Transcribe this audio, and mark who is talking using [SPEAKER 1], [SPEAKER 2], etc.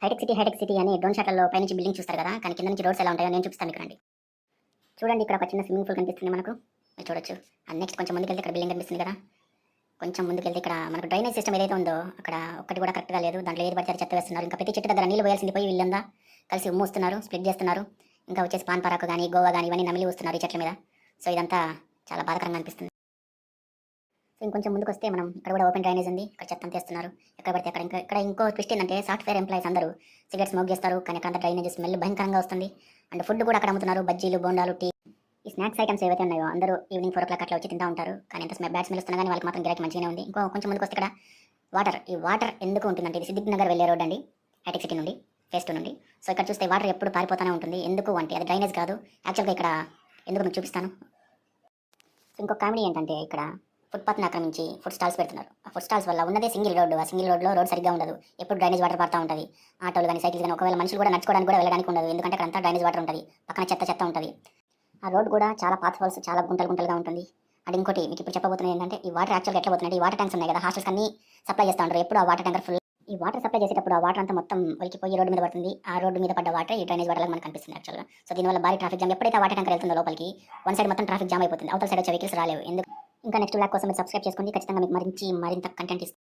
[SPEAKER 1] Hitech city అని drone షాట్లలో పైనుంచి building చూస్తారు కదా, కానీ కింద నుంచి రోడ్స్ ఎలా ఉంటాయో నేను చూపిస్తాను ఇక్కడ. చూడండి, ఇక్కడ ఒక చిన్న స్విమ్మింగ్ పూల్ కనిపిస్తుంది మనకు, మీరు చూడొచ్చు. అండ్ నెక్స్ట్ కొంచెం ముందుకెళ్తే ఇక్కడ బిల్డింగ్ కనిపిస్తుంది కదా. కొంచెం ముందుకెళ్తే ఇక్కడ మనకు డ్రైనేజ్ సిస్టమ్ ఏదైతే ఉందో అక్కడ ఒక్కటి కూడా కరెక్ట్గా లేదు. దాంట్లో ఏది పడితే చెత్త వేస్తున్నారు. ఇంకా ప్రతి చెట్టు దగ్గర నీళ్ళు పోయాల్సింది పోయి వీళ్ళందా కలిసి ఉమ్మూస్తున్నారు, స్ప్లిట్ చేస్తున్నారు. ఇంకా వచ్చేసి పాన్ పరాకు కానీ గోవా కానీ ఇవన్నీ నమిలి వస్తున్నారు ఈ చెట్ల మీద. సో ఇదంతా చాలా బాధాకరంగా అనిపిస్తుంది. సో ఇంకొంచెం ముందుకు వస్తే మనం ఇక్కడ కూడా ఓపెన్ డ్రైనేజ్ ఉంది, ఇక్కడ చెత్త తీస్తున్నారు ఎక్కడ పడితే అక్కడ. ఇక్కడ ఇంకో ట్విస్ట్ ఏంటంటే సాఫ్ట్వేర్ ఎంప్లాయీస్ అందరూ సిగరెట్ స్మోక్ చేస్తారు, కానీ అక్కడ డ్రైనేజ్ స్మెల్ భయంకరంగా వస్తుంది. అండ్ ఫుడ్ కూడా అక్కడ అమ్ముతున్నారు, బజ్జీలు బోండాలు టీ ఈ స్నాక్స్ ఐటమ్స్ ఏవైతే ఉన్నాయో అందరూ ఈవినింగ్ 4 o'clock అట్లా వచ్చి తింటూ ఉంటారు. కానీ ఎంత బ్యాడ్ స్మెల్ వస్తున్నా కానీ వాళ్ళకి మాత్రం గిరాకీ మంచిగానే ఉంది. ఇంకో కొంచెం ముందుకు వస్తే ఇక్కడ వాటర్, ఈ వాటర్ ఎందుకు ఉంటుందంటే ఇది సిద్దిక్ నగర్ వెళ్ళే రోడ్ అండి, హైటెక్ సిటీ నుండి ఫేస్ 2 నుండి. సో ఇక్కడ చూస్తే వాటర్ ఎప్పుడు పారిపోతూనే ఉంటుంది. ఎందుకు అంటే అది డ్రైనేజ్ కాదు యాక్చువల్గా. ఇక్కడ ఎందుకు మీకు చూపిస్తాను. సో ఇంకో కామెడీ ఏంటంటే ఇక్కడ ఫుట్పాత్ని ఆక్రమించి ఫుడ్ స్టాల్స్ పెడుతున్నారు. ఆ ఫుడ్ స్టాల్స్ వల్ల ఉన్నదే సింగిల్ రోడ్డు, ఆ సింగిల్ రోడ్లో రోడ్ సరిగ్గా ఉండదు, ఎప్పుడు డ్రైనేజ్ వాటర్ పడుతూ ఉంటుంది. ఆటోలు కానీ సైకిల్ కానీ ఒకవేళ మనుషులు కూడా నడుచుకోవడానికి కూడా వెళ్ళడానికి ఉండదు, ఎందుకంటే అక్కడ అంతా డ్రైనేజ్ వాటర్ ఉంటుంది, పక్కన చెత్త ఉంటుంది. ఆ రోడ్ కూడా చాలా పాత్ హోల్స్, చాలా గుంటలుగా ఉంటుంది. అండ్ ఇంకోటి మీకు ఇప్పుడు చెప్పబోతున్నది ఏంటంటే ఈ వాటర్ యాక్చువల్గా ఎట్లా పోతుంది, ఈ వాటర్ ట్యాంక్స్ ఉన్నాయి కదా, హాస్టల్స్ అన్ని సప్లై చేస్తూ ఉంటారు. ఎప్పుడు ఆ వాటర్ ట్యాంకర్ ఫుల్, ఈ వాటర్ సప్లై చేసేటప్పుడు ఆ వాటర్ అంతా మొత్తం ఒలికిపోయి రోడ్డు మీద పడుతుంది. ఆ రోడ్డు మీద పడ్డ వాటర్ ఈ డ్రైనేజ్ వాటర్ మనకు కనిపిస్తుంది యాక్చువల్గా. సో దీనివల్ల భారీ ట్రాఫిక్ జామ్. ఎప్పుడైతే ఆ వాటర్ ట్యాంకర్ వెళ్తుందో లోపలికి వన్ సైడ్ మొత్తం ట్రాఫిక్ జామ్ అయిపోతుంది, అవతల సైడ్ వచ్చే వెహికల్స్ రాలేవు. ఎందుకు ఇంకా నెక్స్ట్ బ్లాగ్ కోసం మీరు సబ్స్క్రైబ్ చేసుకోండి, ఖచ్చితంగా మీకు మరింత కంటెంట్ ఇస్తాను.